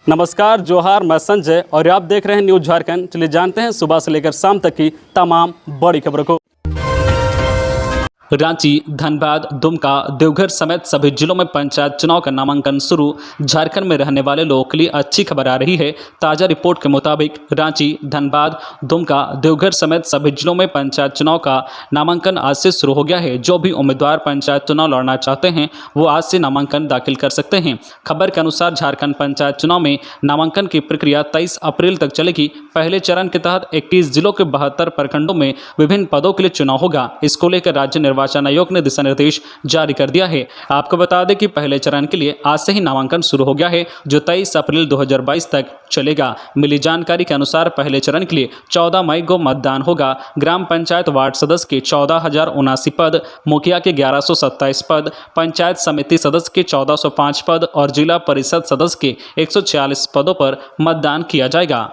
नमस्कार, जोहार, मैं संजय और आप देख रहे हैं न्यूज झारखंड। चलिए जानते हैं सुबह से लेकर शाम तक की तमाम बड़ी खबरों को। रांची, धनबाद, दुमका, देवघर समेत सभी जिलों में पंचायत चुनाव का नामांकन शुरू। झारखंड में रहने वाले लोगों के लिए अच्छी खबर आ रही है। ताज़ा रिपोर्ट के मुताबिक रांची, धनबाद, दुमका, देवघर समेत सभी जिलों में पंचायत चुनाव का नामांकन आज से शुरू हो गया है। जो भी उम्मीदवार पंचायत चुनाव लड़ना चाहते हैं वो आज से नामांकन दाखिल कर सकते हैं। खबर के अनुसार झारखंड पंचायत चुनाव में नामांकन की प्रक्रिया 23 अप्रैल तक चलेगी। पहले चरण के तहत 21 जिलों के 72 प्रखंडों में विभिन्न पदों के लिए चुनाव होगा। इसको लेकर राज्य निर्वाचन आयोग ने दिशा निर्देश जारी कर दिया है। आपको बता दें कि पहले चरण के लिए आज से ही नामांकन शुरू हो गया है, जो 23 अप्रैल 2022 तक चलेगा। मिली जानकारी के अनुसार पहले चरण के लिए 14 मई को मतदान होगा। ग्राम पंचायत वार्ड सदस्य के 14,079 पद, मुखिया के 1127 पद, पंचायत समिति सदस्य के 1405 पद और जिला परिषद सदस्य के 146 पदों पर मतदान किया जाएगा।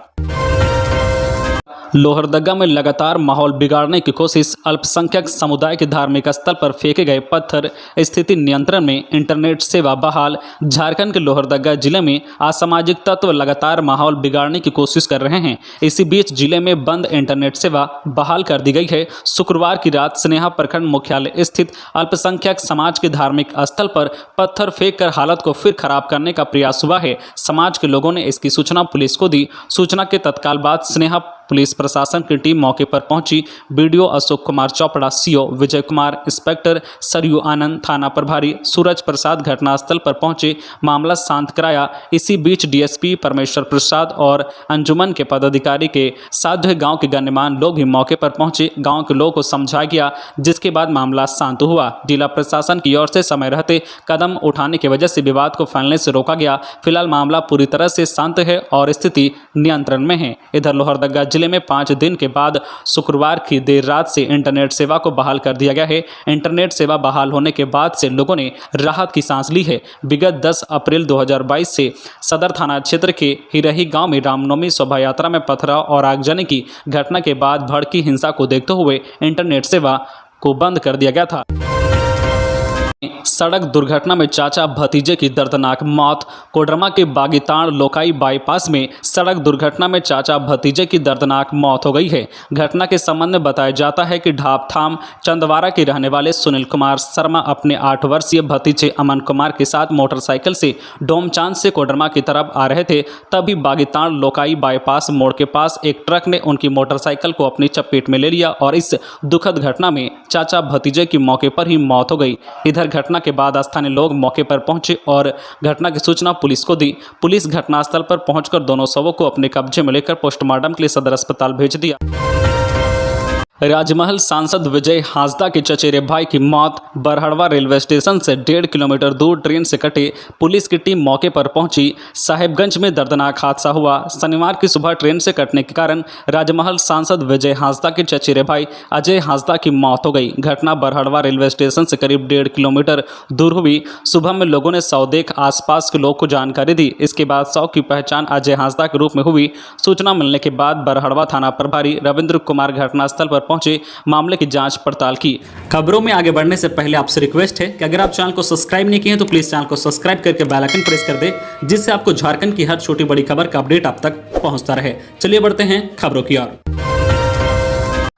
लोहरदगा में लगातार माहौल बिगाड़ने की कोशिश। अल्पसंख्यक समुदाय के धार्मिक स्थल पर फेंके गए पत्थर, स्थिति नियंत्रण में, इंटरनेट सेवा बहाल। झारखंड के लोहरदगा जिले में असामाजिक तत्व लगातार माहौल बिगाड़ने की कोशिश कर रहे हैं। इसी बीच जिले में बंद इंटरनेट सेवा बहाल कर दी गई है। शुक्रवार की रात स्नेहा प्रखंड मुख्यालय स्थित अल्पसंख्यक समाज के धार्मिक स्थल पर पत्थर फेंक कर हालत को फिर खराब करने का प्रयास हुआ है। समाज के लोगों ने इसकी सूचना पुलिस को दी। सूचना के तत्काल बाद स्नेहा पुलिस प्रशासन की टीम मौके पर पहुंची। BDO Ashok Kumar Chopra, CO Vijay Kumar, inspector Saryu आनंद, थाना प्रभारी सूरज प्रसाद घटनास्थल पर पहुंचे, मामला शांत कराया। इसी बीच डीएसपी परमेश्वर प्रसाद और अंजुमन के पदाधिकारी के साथ गांव के गणमान्य लोग भी मौके पर पहुंचे। गांव के लोगों को समझाया गया, जिसके बाद मामला शांत हुआ। जिला प्रशासन की ओर से समय रहते कदम उठाने की वजह से विवाद को फैलने से रोका गया। फिलहाल मामला पूरी तरह से शांत है और स्थिति नियंत्रण में है। इधर लोहरदगा जिले में 5 दिन के बाद शुक्रवार की देर रात से इंटरनेट सेवा को बहाल कर दिया गया है। इंटरनेट सेवा बहाल होने के बाद से लोगों ने राहत की सांस ली है। विगत 10 अप्रैल 2022 से सदर थाना क्षेत्र के हिरही गांव में रामनवमी शोभा यात्रा में पथराव और आगजनी की घटना के बाद भड़की हिंसा को देखते हुए इंटरनेट सेवा को बंद कर दिया गया था। सड़क दुर्घटना में चाचा भतीजे की दर्दनाक मौत। कोडरमा के बागीताड़ लोकाई बाईपास में सड़क दुर्घटना में चाचा भतीजे की दर्दनाक मौत हो गई है। घटना के संबंध में बताया जाता है कि ढाबथाम चंदवारा के रहने वाले सुनील कुमार शर्मा अपने 8 वर्षीय भतीजे अमन कुमार के साथ मोटरसाइकिल से डोमचांद से कोडरमा की तरफ आ रहे थे। तभी बागीताड़ लोकाई बाईपास मोड़ के पास एक ट्रक ने उनकी मोटरसाइकिल को अपनी चपेट में ले लिया और इस दुखद घटना में चाचा भतीजे की मौके पर ही मौत हो गई। इधर घटना के बाद स्थानीय लोग मौके पर पहुंचे और घटना की सूचना पुलिस को दी। पुलिस घटनास्थल पर पहुंचकर दोनों शवों को अपने कब्जे में लेकर पोस्टमार्टम के लिए सदर अस्पताल भेज दिया। राजमहल सांसद विजय हांसदा के चचेरे भाई की मौत। बरहड़वा रेलवे स्टेशन से 1.5 किलोमीटर दूर ट्रेन से कटे पुलिस की टीम मौके पर पहुंची। साहेबगंज में दर्दनाक हादसा हुआ। शनिवार की सुबह ट्रेन से कटने के कारण राजमहल सांसद विजय हांसदा के चचेरे भाई अजय हांसदा की मौत हो गई। घटना बरहड़वा रेलवे स्टेशन से करीब 1.5 किलोमीटर दूर हुई। सुबह में लोगों ने शव देख आसपास के लोग को जानकारी दी। इसके बाद शव की पहचान अजय हांसदा के रूप में हुई। सूचना मिलने के बाद बरहड़वा थाना प्रभारी रविंद्र कुमार घटनास्थल पर पहुंचे, मामले की जांच पड़ताल की। खबरों में आगे बढ़ने से पहले आपसे रिक्वेस्ट है कि अगर आप चैनल को सब्सक्राइब नहीं किए हैं तो प्लीज चैनल को सब्सक्राइब करके बेल आइकन प्रेस कर दे, जिससे आपको झारखंड की हर छोटी बड़ी खबर का अपडेट आप तक पहुंचता रहे। चलिए बढ़ते हैं खबरों की ओर।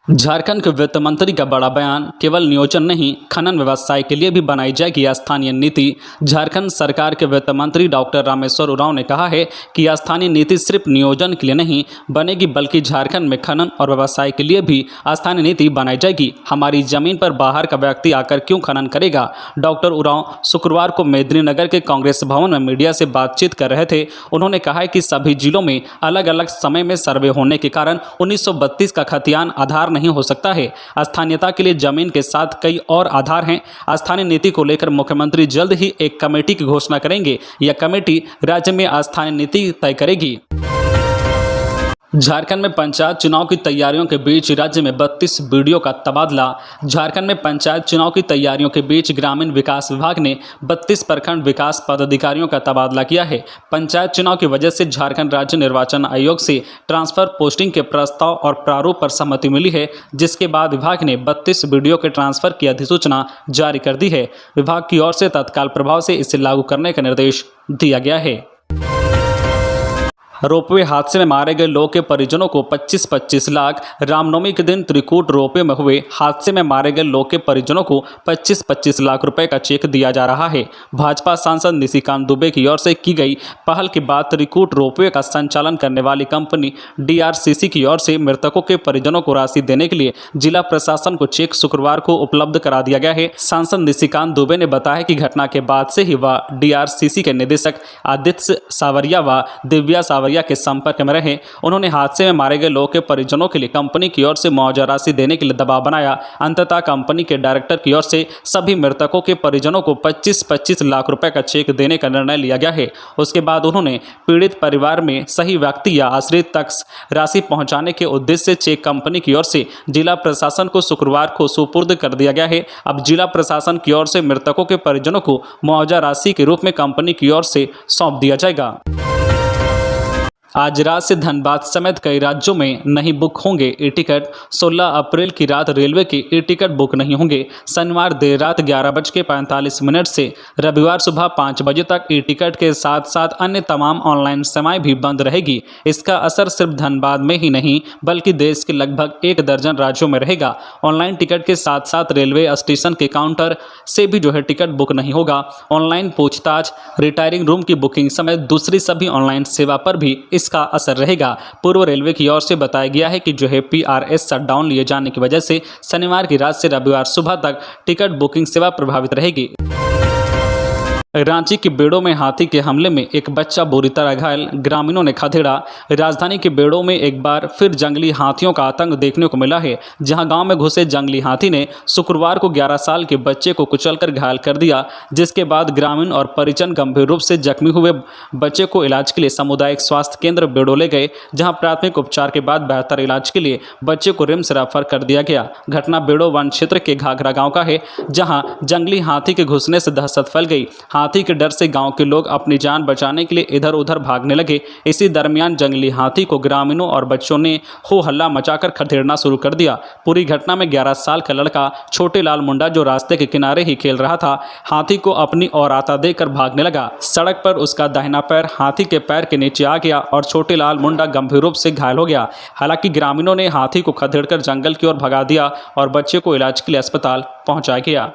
झारखंड के वित्त मंत्री का बड़ा बयान। केवल नियोजन नहीं, खनन व्यवसाय के लिए भी बनाई जाएगी स्थानीय नीति। झारखंड सरकार के वित्त मंत्री डॉक्टर रामेश्वर उरांव ने कहा है कि स्थानीय नीति सिर्फ नियोजन के लिए नहीं बनेगी, बल्कि झारखंड में खनन और व्यवसाय के लिए भी स्थानीय नीति बनाई जाएगी। हमारी जमीन पर बाहर का व्यक्ति आकर क्यों खनन करेगा? डॉक्टर उरांव शुक्रवार को मेदिनीनगर के कांग्रेस भवन में मीडिया से बातचीत कर रहे थे। उन्होंने कहा कि सभी जिलों में अलग अलग समय में सर्वे होने के कारण 1932 का खतियान आधार नहीं हो सकता है। स्थानीयता के लिए जमीन के साथ कई और आधार हैं। स्थानीय नीति को लेकर मुख्यमंत्री जल्द ही एक कमेटी की घोषणा करेंगे। यह कमेटी राज्य में स्थानीय नीति तय करेगी। झारखंड में पंचायत चुनाव की तैयारियों के बीच राज्य में 32 बीडीओ का तबादला। झारखंड में पंचायत चुनाव की तैयारियों के बीच ग्रामीण विकास विभाग ने 32 प्रखंड विकास पदाधिकारियों का तबादला किया है। पंचायत चुनाव की वजह से झारखंड राज्य निर्वाचन आयोग से ट्रांसफर पोस्टिंग के प्रस्ताव और प्रारूप पर सहमति मिली है, जिसके बाद विभाग ने 32 बीडीओ के ट्रांसफर की अधिसूचना जारी कर दी है। विभाग की ओर से तत्काल प्रभाव से इसे लागू करने का निर्देश दिया गया है। रोपवे हादसे में मारे गए लोगों के परिजनों को 25-25 लाख। रामनवमी के दिन त्रिकूट रोपवे में हुए हादसे में मारे गए लोगों के परिजनों को 25-25 लाख रुपए का चेक दिया जा रहा है। भाजपा सांसद निशिकांत दुबे की ओर से की गई पहल के बाद त्रिकूट रोपवे का संचालन करने वाली कंपनी DRCC की ओर से मृतकों के परिजनों को राशि देने के लिए जिला प्रशासन को चेक शुक्रवार को उपलब्ध करा दिया गया है। सांसद निशिकांत दुबे ने बताया कि घटना के बाद से ही वह DRCC के निदेशक आदित्य सावरिया व दिव्या सावरिया के संपर्क में रहे। उन्होंने हादसे में मारे गए लोगों के परिजनों के लिए कंपनी की ओर से मुआवजा राशि देने के लिए दबाव बनाया। अंततः कंपनी के डायरेक्टर की ओर से सभी मृतकों के परिजनों को 25-25 लाख रुपए का चेक देने का निर्णय लिया गया है। उसके बाद उन्होंने पीड़ित परिवार में सही व्यक्ति या आश्रित तक राशि पहुंचाने के उद्देश्य से चेक कंपनी की ओर से जिला प्रशासन को शुक्रवार को सुपुर्द कर दिया गया है। अब जिला प्रशासन की ओर से मृतकों के परिजनों को मुआवजा राशि के रूप में कंपनी की ओर से सौंप दिया जाएगा। आज रात से धनबाद समेत कई राज्यों में नहीं बुक होंगे ई टिकट। 16 अप्रैल की रात रेलवे के ई टिकट बुक नहीं होंगे। शनिवार देर रात 11:45 से रविवार सुबह 5 बजे तक ई टिकट के साथ साथ अन्य तमाम ऑनलाइन सेवाएं भी बंद रहेगी। इसका असर सिर्फ धनबाद में ही नहीं बल्कि देश के लगभग 1 दर्जन राज्यों में रहेगा। ऑनलाइन टिकट के साथ साथ रेलवे स्टेशन के काउंटर से भी टिकट बुक नहीं होगा। ऑनलाइन पूछताछ, रिटायरिंग रूम की बुकिंग समेत दूसरी सभी ऑनलाइन सेवा पर भी इसका असर रहेगा। पूर्व रेलवे की ओर से बताया गया है कि PRS शटडाउन लिए जाने की वजह से शनिवार की रात से रविवार सुबह तक टिकट बुकिंग सेवा प्रभावित रहेगी। रांची के बेड़ो में हाथी के हमले में एक बच्चा बुरी तरह घायल, ग्रामीणों ने खदेड़ा। राजधानी के बेड़ो में एक बार फिर जंगली हाथियों का आतंक देखने को मिला है, जहां गांव में घुसे जंगली हाथी ने शुक्रवार को 11 साल के बच्चे को कुचलकर घायल कर दिया, जिसके बाद ग्रामीण और परिजन गंभीर रूप से जख्मी हुए बच्चे को इलाज के लिए सामुदायिक स्वास्थ्य केंद्र बेड़ो ले गए, जहां प्राथमिक उपचार के बाद बेहतर इलाज के लिए बच्चे को रिम्स रेफर कर दिया गया। घटना बेड़ो वन क्षेत्र के घाघरा गाँव का है, जहाँ जंगली हाथी के घुसने से दहशत फैल गई। हाथी के डर से गांव के लोग अपनी जान बचाने के लिए इधर उधर भागने लगे। इसी दरमियान जंगली हाथी को ग्रामीणों और बच्चों ने हो हल्ला मचाकर खदेड़ना शुरू कर दिया। पूरी घटना में 11 साल का लड़का छोटे लाल मुंडा, जो रास्ते के किनारे ही खेल रहा था, हाथी को अपनी ओर आता देखकर भागने लगा। सड़क पर उसका दाहिना पैर हाथी के पैर के नीचे आ गया और छोटे लाल मुंडा गंभीर रूप से घायल हो गया। हालांकि ग्रामीणों ने हाथी को खदेड़कर जंगल की ओर भगा दिया और बच्चे को इलाज के लिए अस्पताल पहुंचाया गया।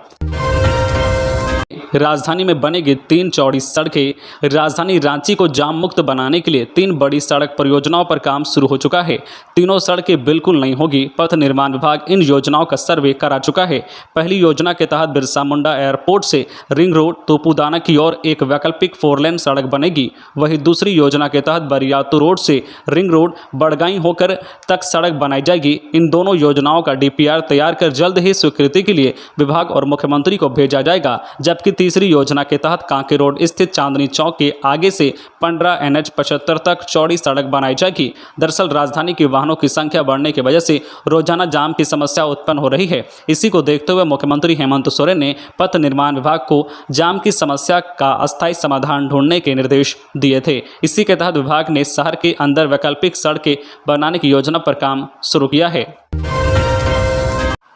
राजधानी में बनेगी 3 चौड़ी सड़कें। राजधानी रांची को जाम मुक्त बनाने के लिए 3 बड़ी सड़क परियोजनाओं पर काम शुरू हो चुका है। तीनों सड़कें बिल्कुल नहीं होगी। पथ निर्माण विभाग इन योजनाओं का सर्वे करा चुका है। पहली योजना के तहत बिरसा मुंडा एयरपोर्ट से रिंग रोड तोपुदाना की ओर एक वैकल्पिक 4 लेन सड़क बनेगी। वहीं दूसरी योजना के तहत बरियातू रोड से रिंग रोड बड़गाई होकर तक सड़क बनाई जाएगी। इन दोनों योजनाओं का DPR तैयार कर जल्द ही स्वीकृति के लिए विभाग और मुख्यमंत्री को भेजा जाएगा। जबकि तीसरी योजना के तहत कांके रोड स्थित चांदनी चौक के आगे से 15 NH 75 तक चौड़ी सड़क बनाई जाएगी। दरअसल राजधानी की वाहनों की संख्या बढ़ने की वजह से रोजाना जाम की समस्या उत्पन्न हो रही है। इसी को देखते हुए मुख्यमंत्री हेमंत सोरेन ने पथ निर्माण विभाग को जाम की समस्या का अस्थायी समाधान ढूंढने के निर्देश दिए थे। इसी के तहत विभाग ने शहर के अंदर वैकल्पिक सड़कें बनाने की योजना पर काम शुरू किया है।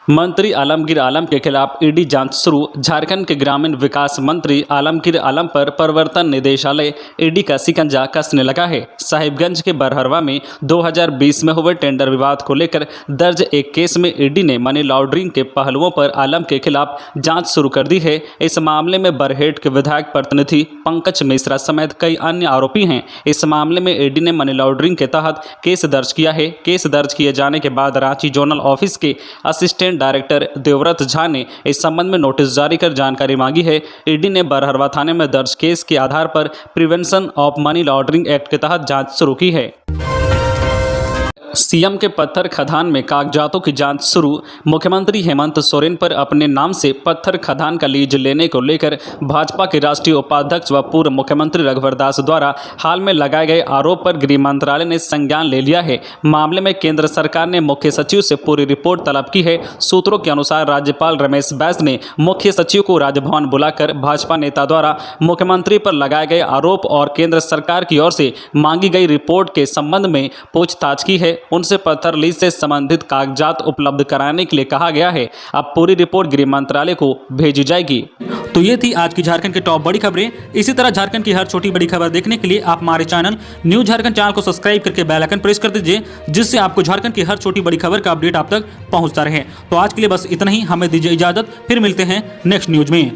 मंत्री आलमगीर आलम के खिलाफ ईडी जांच शुरू। झारखंड के ग्रामीण विकास मंत्री आलमगीर आलम पर प्रवर्तन निदेशालय ईडी का शिकंजा कसने लगा है। साहिबगंज के बरहरवा में 2020 में हुए टेंडर विवाद को लेकर दर्ज एक केस में ईडी ने मनी लॉन्ड्रिंग के पहलुओं पर आलम के खिलाफ जांच शुरू कर दी है। इस मामले में बरहेट के विधायक प्रतिनिधि पंकज मिश्रा समेत कई अन्य आरोपी हैं। इस मामले में ईडी ने मनी लॉन्ड्रिंग के तहत केस दर्ज किया है। केस दर्ज किए जाने के बाद रांची जोनल ऑफिस के असिस्टेंट डायरेक्टर देवव्रत झा ने इस संबंध में नोटिस जारी कर जानकारी मांगी है। ईडी ने बरहरवा थाने में दर्ज केस के आधार पर prevention of money laundering act के तहत जांच शुरू की है। सीएम के पत्थर खदान में कागजातों की जांच शुरू। मुख्यमंत्री हेमंत सोरेन पर अपने नाम से पत्थर खदान का लीज लेने को लेकर भाजपा के राष्ट्रीय उपाध्यक्ष व पूर्व मुख्यमंत्री रघुवर दास द्वारा हाल में लगाए गए आरोप पर गृह मंत्रालय ने संज्ञान ले लिया है। मामले में केंद्र सरकार ने मुख्य सचिव से पूरी रिपोर्ट तलब की है। सूत्रों के अनुसार राज्यपाल रमेश बैस ने मुख्य सचिव को राजभवन बुलाकर भाजपा नेता द्वारा मुख्यमंत्री पर लगाए गए आरोप और केंद्र सरकार की ओर से मांगी गई रिपोर्ट के संबंध में पूछताछ की है। उनसे पत्थर लीज से संबंधित कागजात उपलब्ध कराने के लिए कहा गया है। अब पूरी रिपोर्ट गृह मंत्रालय को भेजी जाएगी। तो ये थी आज की झारखंड की टॉप बड़ी खबरें। इसी तरह झारखंड की हर छोटी बड़ी खबर देखने के लिए आप हमारे चैनल न्यूज झारखंड चैनल को सब्सक्राइब करके बेल आइकन प्रेस कर दीजिए, जिससे आपको झारखंड की हर छोटी बड़ी खबर का अपडेट आप तक पहुंचता रहे। तो आज के लिए बस इतना ही, हमें दीजिए इजाजत, फिर मिलते हैं नेक्स्ट न्यूज में।